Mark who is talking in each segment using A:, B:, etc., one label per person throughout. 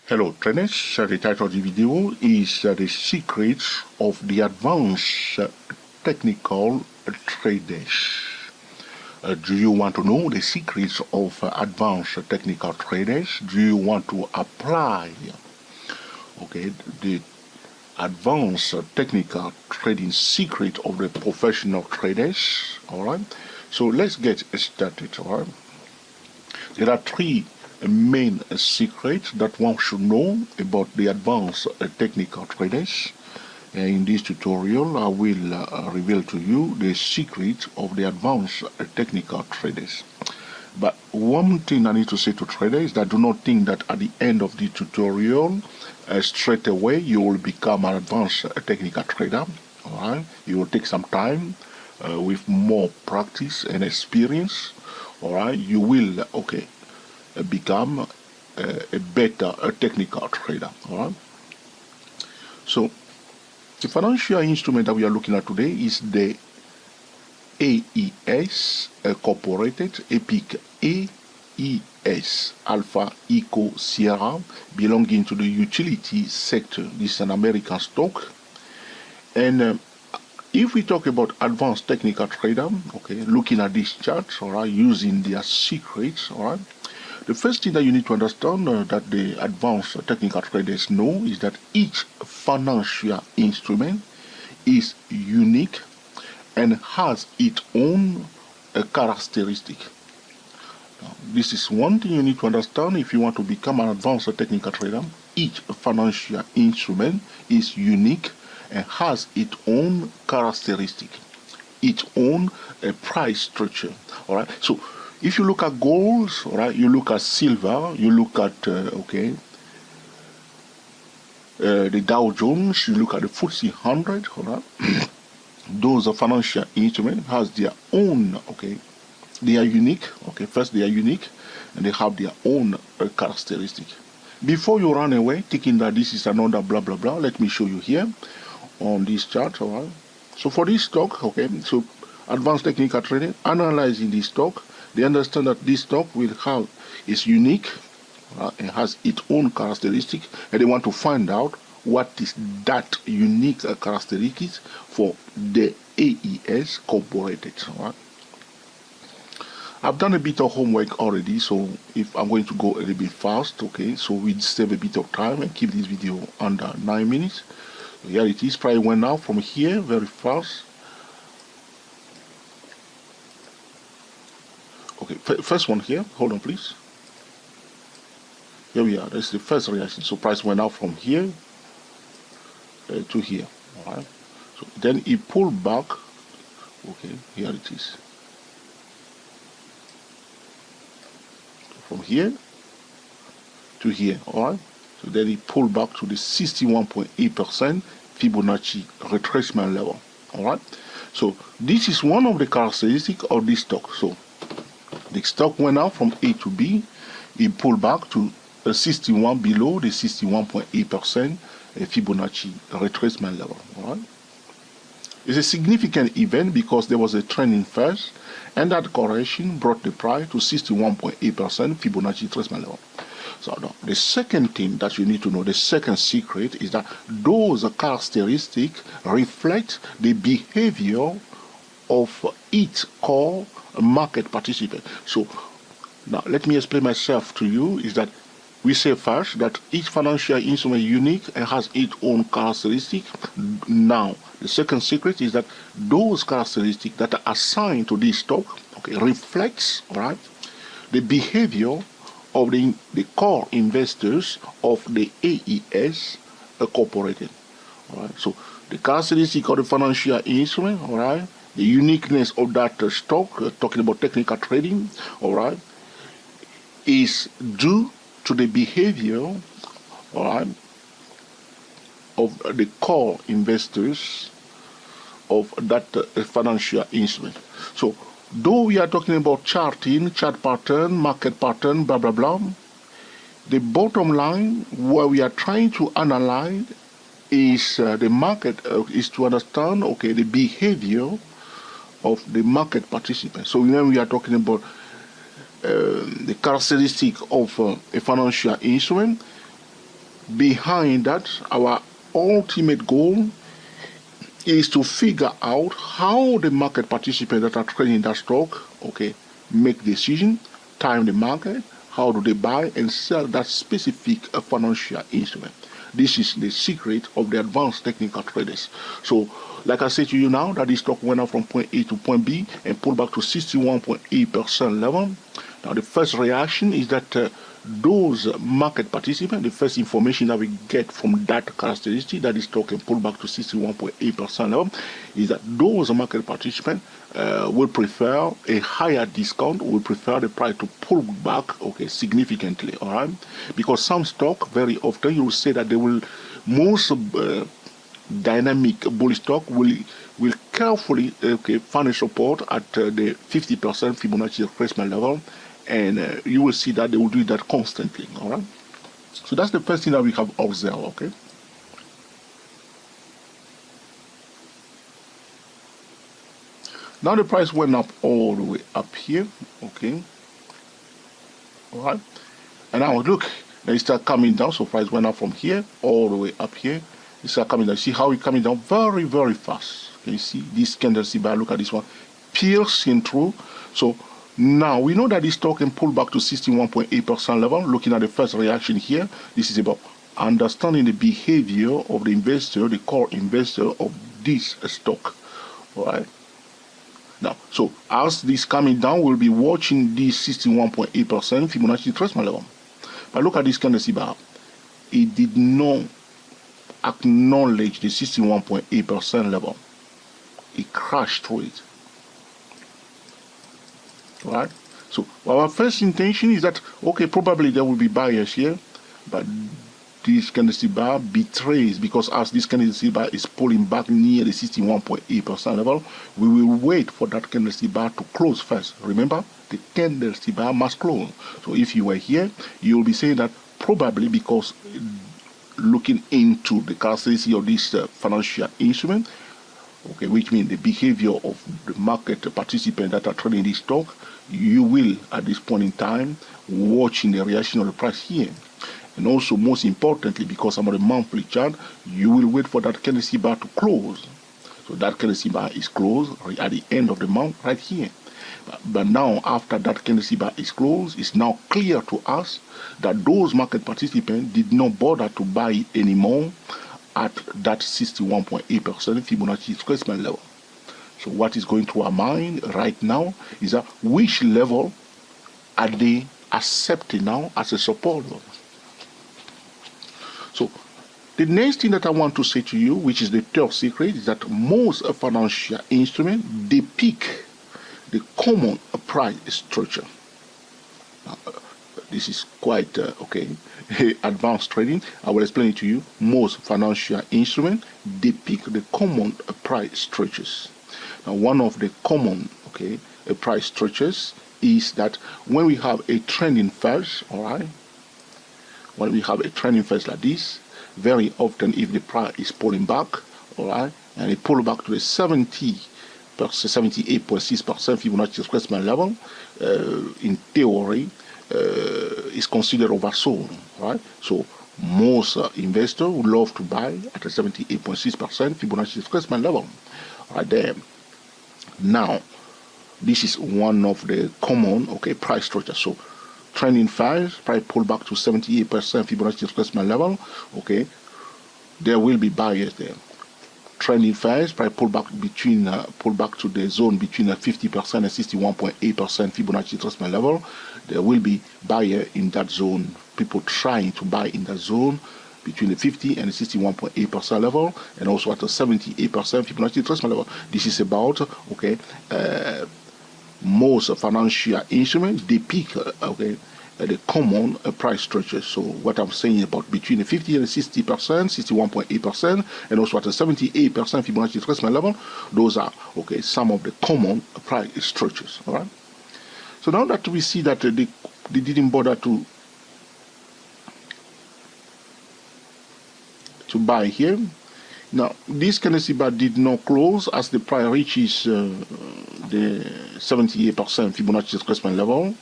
A: Hello traders, the title of the video is the secrets of the advanced technical traders. Do you want to know the secrets of advanced technical traders? Do you want to apply the advanced technical trading secret of the professional traders? Alright, so let's get started. Alright, there are three main secrets that one should know about the advanced technical traders. In this tutorial, I will reveal to you the secret of the advanced technical traders. But one thing I need to say to traders is that do not think that at the end of the tutorial, straight away you will become an advanced technical trader. Alright, it will take some time with more practice and experience. Alright, you will become a better technical trader. Alright, so the financial instrument that we are looking at today is the AES Incorporated, EPIC AES, Alpha Eco Sierra, belonging to the utility sector. This is an American stock. And if we talk about advanced technical trader, looking at these charts, alright, using their secrets, alright, the first thing that you need to understand that the advanced technical traders know is that each financial instrument is unique and has its own characteristic. Now, this is one thing you need to understand if you want to become an advanced technical trader. Each financial instrument is unique and has its own characteristic, its own price structure. All right, so if you look at gold, right, you look at silver, you look at the Dow Jones, you look at the FTSE 100, right? Those are financial instruments has their own, they are unique. First they are unique, and they have their own characteristic. Before you run away thinking that this is another blah blah blah, let me show you here on this chart. All right. So for this stock, so advanced technical trading analyzing this stock. They understand that this stock is unique, and has its own characteristic, and they want to find out what is that unique characteristics for the AES Incorporated. Right? I've done a bit of homework already, so if I'm going to go a little bit fast, so we save a bit of time and keep this video under 9 minutes. So here it is. Price went out from here very fast. First one here, hold on please. Here we are, that's the first reaction. So price went out from here to here. Alright, so then it pulled back. Here it is. From here to here. Alright, so then it pulled back to the 61.8% Fibonacci retracement level. Alright, so this is one of the characteristics of this stock. So the stock went out from A to B, it pulled back to 61 below the 61.8% Fibonacci retracement level. Alright, it's a significant event because there was a trending first, and that correction brought the price to 61.8% Fibonacci retracement level. So now, the second thing that you need to know, the second secret, is that those characteristics reflect the behavior of each core market participant. So now let me explain myself to you. Is that we say first that each financial instrument is unique and has its own characteristic. Now the second secret is that those characteristics that are assigned to this stock reflects the behavior of the core investors of the AES Incorporated. Alright, so the characteristic of the financial instrument, the uniqueness of that stock, talking about technical trading, is due to the behavior, of the core investors of that financial instrument. So, though we are talking about charting, chart pattern, market pattern, blah blah blah, the bottom line where we are trying to analyze is the market is to understand the behavior of the market participants. So when we are talking about the characteristic of a financial instrument, behind that, our ultimate goal is to figure out how the market participants that are trading that stock, okay, make decision, time the market, how do they buy and sell that specific financial instrument. This is the secret of the advanced technical traders. So, like I said to you now, that this stock went up from point A to point B and pulled back to 61.8% level. Now, the first reaction is that those market participants, the first information that we get from that characteristic that is stock can pull back to 61.8% level, is that those market participants will prefer a higher discount, will prefer the price to pull back, okay, significantly, all right? Because some stock, very often, you will say that they will, most dynamic bullish stock will carefully, okay, find a support at the 50% Fibonacci retracement level, and you will see that they will do that constantly, all right? So that's the first thing that we have observed, okay? Now the price went up all the way up here, okay? All right? And now look, they start coming down, so price went up from here all the way up here. It start coming down. See how it's coming down very, very fast. Can you see this candlestick bar? Look at this one, piercing through. So now we know that this stock can pull back to 61.8% level. Looking at the first reaction here, this is about understanding the behavior of the investor, the core investor of this stock. All right. Now, so as this coming down, we'll be watching this 61.8% Fibonacci retracement level. But look at this candlestick bar. It did not acknowledge the 61.8% level. It crashed through it. Right? So our first intention is that, okay, probably there will be buyers here, but this candlestick bar betrays, because as this candlestick bar is pulling back near the 61.8% level, we will wait for that candlestick bar to close first. Remember, the candlestick bar must close. So if you were here, you will be saying that probably because looking into the characteristics of this financial instrument, okay, which means the behavior of the market participants that are trading this stock, you will, at this point in time, watching the reaction of the price here. And also, most importantly, because I'm on the monthly chart, you will wait for that candlestick bar to close. So that candlestick bar is closed at the end of the month, right here. But now, after that candlestick bar is closed, it's now clear to us that those market participants did not bother to buy it anymore at that 61.8% Fibonacci retracement level. So what is going through our mind right now is that which level are they accepting now as a support level? So the next thing that I want to say to you, which is the third secret, is that most financial instruments depict the common price structure. Now, this is quite okay, advanced trading. I will explain it to you. Most financial instruments depict the common price structures. Now, one of the common price structures is that when we have a trending phase, all right, when we have a trending phase like this, very often if the price is pulling back, all right, and it pull back to the 78.6% Fibonacci retracement level, in theory, is considered oversold, right? So most investors would love to buy at a 78.6% Fibonacci retracement level, right there. Now, this is one of the common price structures. So trending phase, price pull back to 78% Fibonacci retracement level, okay, there will be buyers there. Trending phase, price pull back to the zone between 50% and 61.8% Fibonacci retracement level, there will be buyer in that zone. People trying to buy in that zone between the 50 and the 61.8% level, and also at the 78% Fibonacci retracement level. This is about most financial instruments depict the common price structure. So what I'm saying about between the 50 and the 60%, 61.8%, and also at the 78% Fibonacci retracement level, those are some of the common price structures. All right. So now that we see that they didn't bother to buy here. Now, this candlestick bar did not close as the price reaches the 78% Fibonacci retracement level.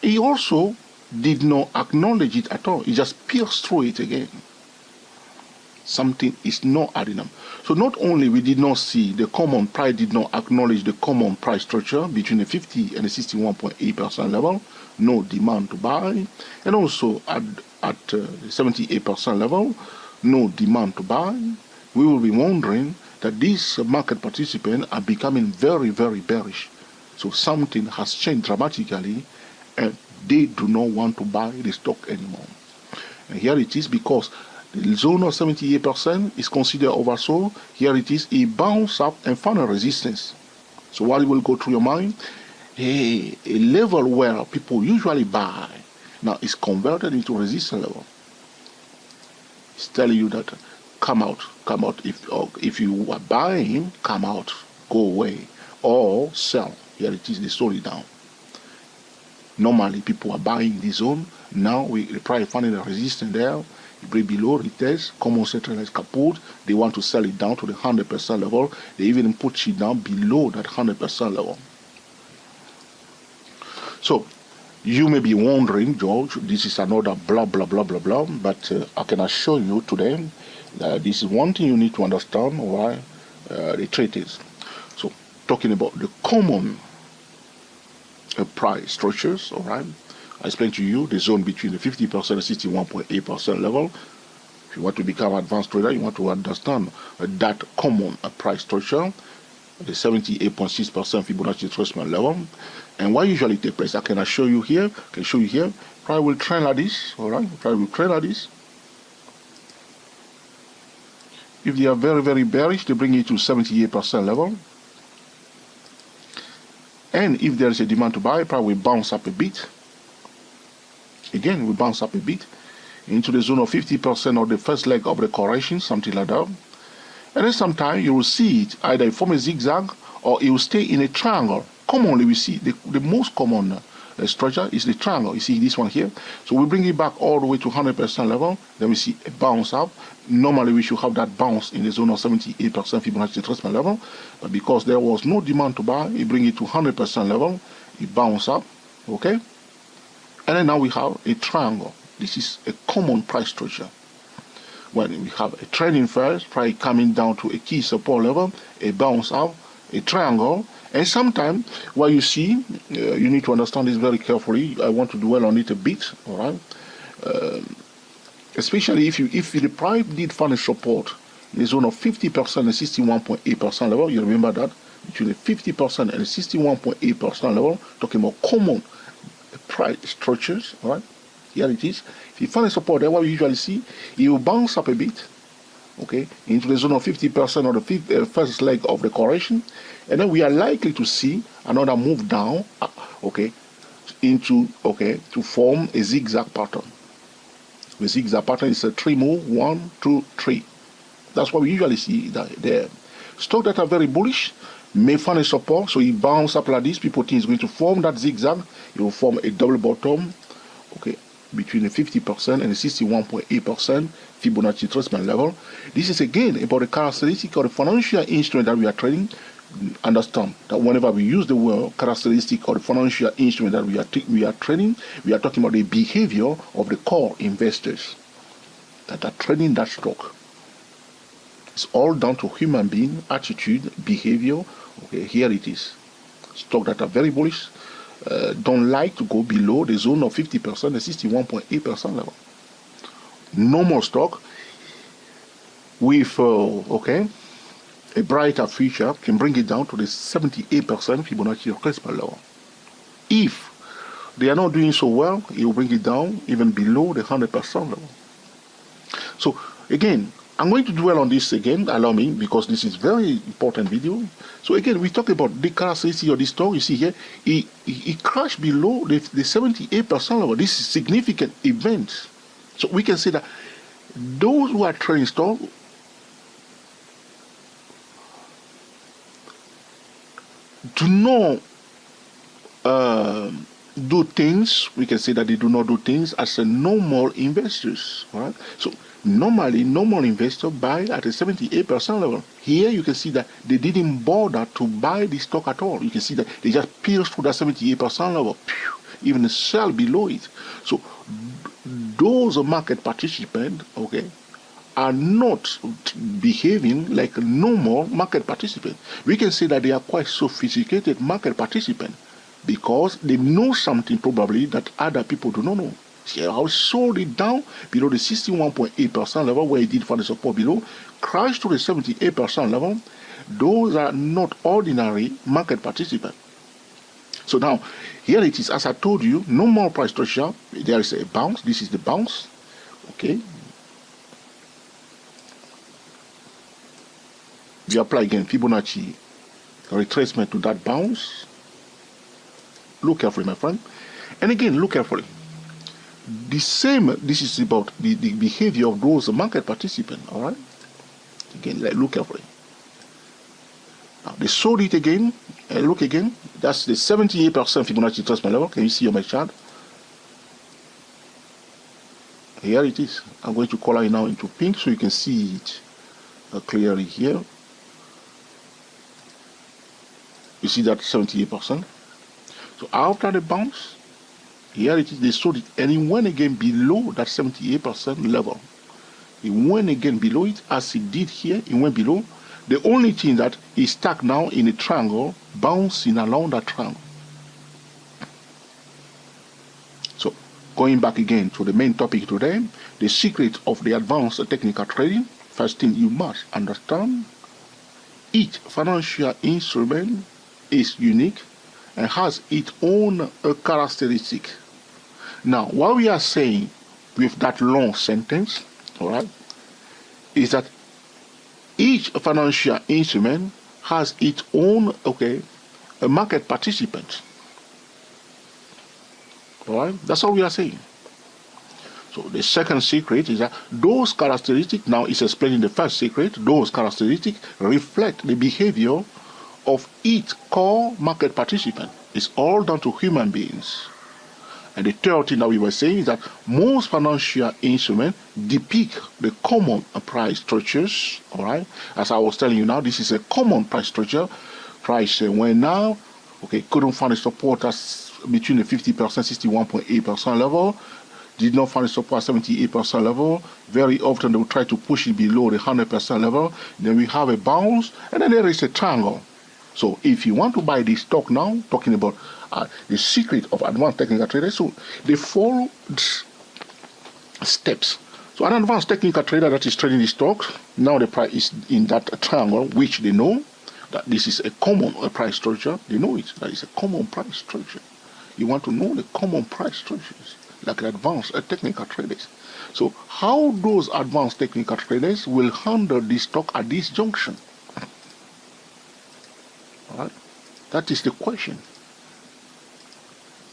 A: He also did not acknowledge it at all. He just pierced through it again. Something is not adding up. So not only we did not see the common price, did not acknowledge the common price structure between the 50 and the 61.8% level, no demand to buy, and also at the 78% level, no demand to buy. We will be wondering that these market participants are becoming very, very bearish. So something has changed dramatically, and they do not want to buy the stock anymore. And here it is, because the zone of 78% is considered oversold. Here it is, a bounce up and found a resistance. So what will go through your mind? Hey, a level where people usually buy now is converted into resistance level. It's telling you that come out. If you are buying, come out, go away, or sell. Here it is, they sold it down. Normally people are buying this zone. Now we try finding a resistance there. You break below, retest, common central is kaput. They want to sell it down to the 100% level. They even put it down below that 100% level. So you may be wondering, George, this is another blah blah blah blah blah, but I can assure you today that this is one thing you need to understand why the trade is. So talking about the common price structures, all right. I explained to you the zone between the 50% and 61.8% level. If you want to become an advanced trader, you want to understand that common price structure, the 78.6% Fibonacci retracement level, and what usually takes place. I can show you here. Probably will trend like this. All right. Probably will trend like this. If they are very, very bearish, they bring it to 78% level. And if there is a demand to buy, probably bounce up a bit. Again, we bounce up a bit into the zone of 50% of the first leg of the correction, something like that. And then sometimes you will see it either form a zigzag or it will stay in a triangle. Commonly, we see the most common structure is the triangle. You see this one here. So we bring it back all the way to 100% level. Then we see a bounce up. Normally, we should have that bounce in the zone of 78% Fibonacci retracement level. But because there was no demand to buy, it bring it to 100% level. It bounce up. Okay. And then now we have a triangle. This is a common price structure. When we have a trending first, price coming down to a key support level, a bounce up, a triangle, and sometimes what you see, you need to understand this very carefully. I want to dwell on it a bit, all right? Especially if the price did find a support in the zone of 50% and 61.8% level. You remember that between the 50% and the 61.8% level, talking about common price structures, all right? Here it is. If you find a support there, what we usually see, it will bounce up a bit, okay, into the zone of 50% of the first leg of the correction, and then we are likely to see another move down, okay, to form a zigzag pattern. The zigzag pattern is a 3 move, 1, 2, 3. That's what we usually see there. Stock that are very bullish may find a support, so it bounce up like this. People think it's going to form that zigzag. It will form a double bottom, okay, between the 50% and the 61.8% Fibonacci retracement level. This is again about the characteristic of the financial instrument that we are trading. Understand that whenever we use the word characteristic of the financial instrument that we are trading, we are talking about the behavior of the core investors that are trading that stock. It's all down to human being attitude, behavior. Okay, here it is. Stock that are very bullish don't like to go below the zone of 50% and 61.8% level. Normal stock with a brighter future can bring it down to the 78% Fibonacci retracement level. If they are not doing so well, it will bring it down even below the 100% level. So again, I'm going to dwell on this again, allow me, because this is very important video. So again, we talk about the characteristic of this stock. You see here, it crashed below the 78% level. This is significant event. So we can say that those who are trading stock do not do things. We can say that they do not do things as a normal investors. Right? So normally, normal investors buy at a 78% level. Here you can see that they didn't bother to buy the stock at all. You can see that they just pierced through that 78% level, even sell below it. So those market participants, okay, are not behaving like normal market participants. We can say that they are quite sophisticated market participants because they know something probably that other people do not know. See how it sold it down below the 61.8% level where it did for the support below, crashed to the 78% level. Those are not ordinary market participants. So now, here it is, as I told you, normal price structure, there is a bounce. This is the bounce, okay? We apply again Fibonacci retracement to that bounce. Look carefully, my friend. And again, look carefully. The same, this is about the behavior of those market participants, all right? Again, look carefully. Now, they sold it again, and look again. That's the 78% Fibonacci retracement level. Can you see on my chart? Here it is. I'm going to color it now into pink so you can see it clearly here. You see that 78%. So after the bounce, here it is, they sold it and it went again below that 78% level. It went again below it as it did here, it went below. The only thing that is stuck now in a triangle, bouncing along that triangle. So going back again to the main topic today, the secret of the advanced technical trading. First thing you must understand, each financial instrument is unique and has its own characteristic. Now, what we are saying with that long sentence, all right, is that each financial instrument has its own, okay, a market participant. All right, that's all we are saying. So the second secret is that those characteristics, now it's explaining the first secret, those characteristics reflect the behavior of each core market participant. It's all down to human beings. And the third thing that we were saying is that most financial instruments depict the common price structures, all right? As I was telling you now, this is a common price structure. Price went now, okay, couldn't find a support as between the 50%, 61.8% level, did not find a support at 78% level. Very often they will try to push it below the 100% level. Then we have a bounce, and then there is a triangle. So if you want to buy this stock now, talking about the secret of advanced technical traders, so they follow steps. So an advanced technical trader that is trading the stock, now the price is in that triangle, which they know that this is a common price structure. They know it, that is a common price structure. You want to know the common price structures, like advanced technical traders. So how those advanced technical traders will handle this stock at this junction? All right, that is the question.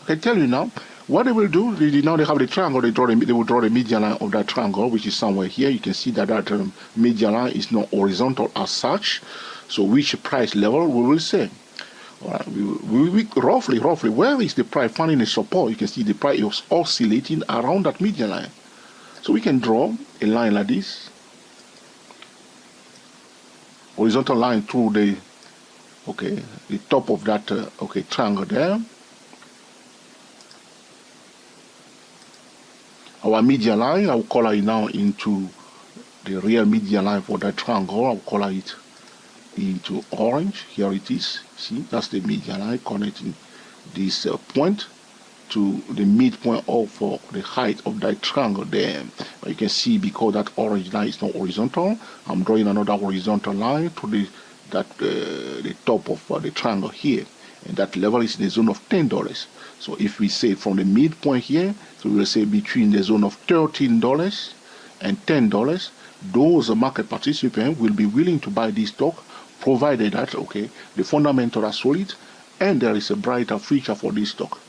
A: I can tell you now, what they will do, now they have the triangle, they will draw the median line of that triangle, which is somewhere here. You can see that that median line is not horizontal as such. So which price level we will say? All right, we roughly, where is the price finding a support? You can see the price is oscillating around that median line. So we can draw a line like this, horizontal line through the top of that triangle there. Our median line, I will color it now into the real median line for that triangle. I will color it into orange. Here it is. See, that's the median line connecting this point to the midpoint of the height of that triangle there. But you can see, because that orange line is not horizontal, I'm drawing another horizontal line to the top of the triangle here, and that level is the zone of $10. So if we say from the midpoint here, so we will say between the zone of $13 and $10, those market participants will be willing to buy this stock, provided that the fundamentals are solid and there is a brighter future for this stock.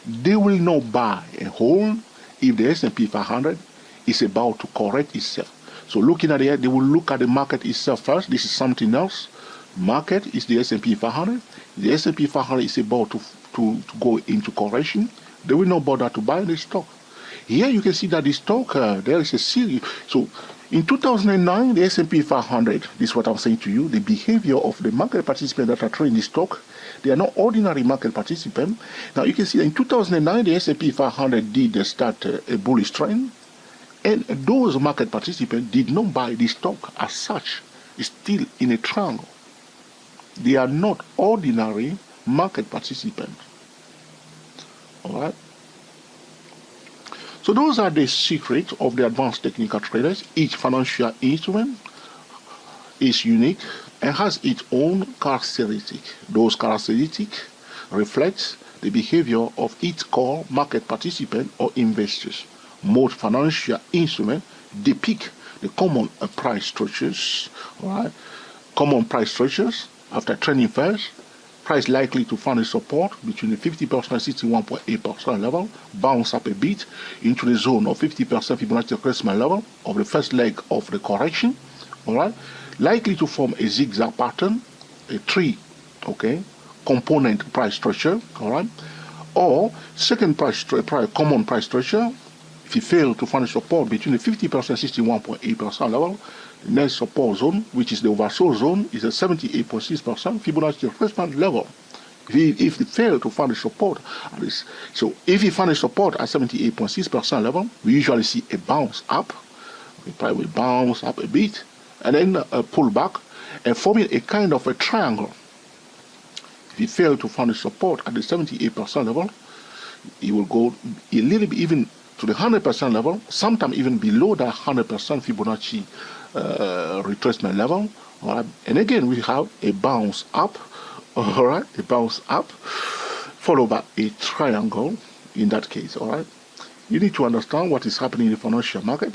A: They will not buy and hold if the S&P 500 is about to correct itself. So looking at it, they will look at the market itself first. This is something else. Market is the S&P 500. The S&P 500 is about to go into correction. They will not bother to buy the stock. Here you can see that the stock, there is a series. So in 2009, the S&P 500, this is what I'm saying to you, the behavior of the market participants that are trading the stock, they are not ordinary market participants. Now you can see that in 2009, the S&P 500 did start a bullish trend. And those market participants did not buy the stock as such. It's still in a triangle. They are not ordinary market participants. All right. So those are the secrets of the advanced technical traders. Each financial instrument is unique and has its own characteristics. Those characteristics reflect the behavior of each core market participant or investors. Most financial instruments depict the common price structures. Right? Common price structures after trending first. Price likely to find a support between the 50% and 61.8% level, bounce up a bit into the zone of 50% Fibonacci retracement level of the first leg of the correction. All right, likely to form a zigzag pattern, a three, component price structure. All right, or second common price structure. If you fail to find a support between the 50% and 61.8% level, the next support zone, which is the oversold zone, is a 78.6% Fibonacci retracement level. If you fail to find a support at this, so if you find a support at 78.6% level, we usually see a bounce up. The price will bounce up a bit and then pull back and forming a kind of a triangle. If you fail to find a support at the 78% level, it will go a little bit even to the 100% level, sometimes even below that 100% Fibonacci retracement level. All right. And again, we have a bounce up, all right, a bounce up, followed by a triangle in that case. All right. You need to understand what is happening in the financial market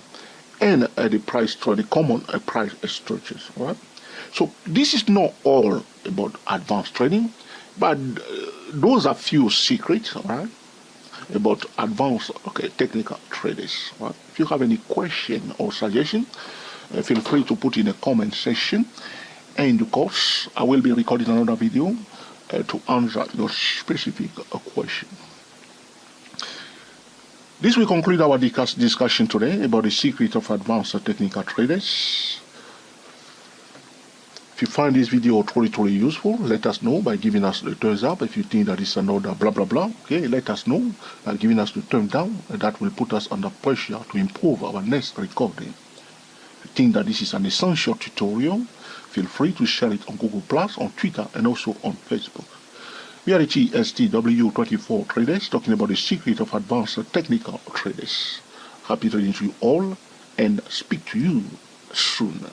A: and the price structure, the common price structures. All right. So this is not all about advanced trading, but those are few secrets. All right, about advanced technical traders. Right? If you have any question or suggestion, feel free to put in the comment section, and in the course I will be recording another video to answer your specific question. This will conclude our discussion today about the secret of advanced technical traders. If you find this video truly useful, let us know by giving us the thumbs up. If you think that it's another blah blah blah, let us know by giving us the thumb down, and that will put us under pressure to improve our next recording. If you think that this is an essential tutorial, feel free to share it on Google+, on Twitter, and also on Facebook. We are the TSTW24 traders talking about the secret of advanced technical traders. Happy trading to you all, and speak to you soon.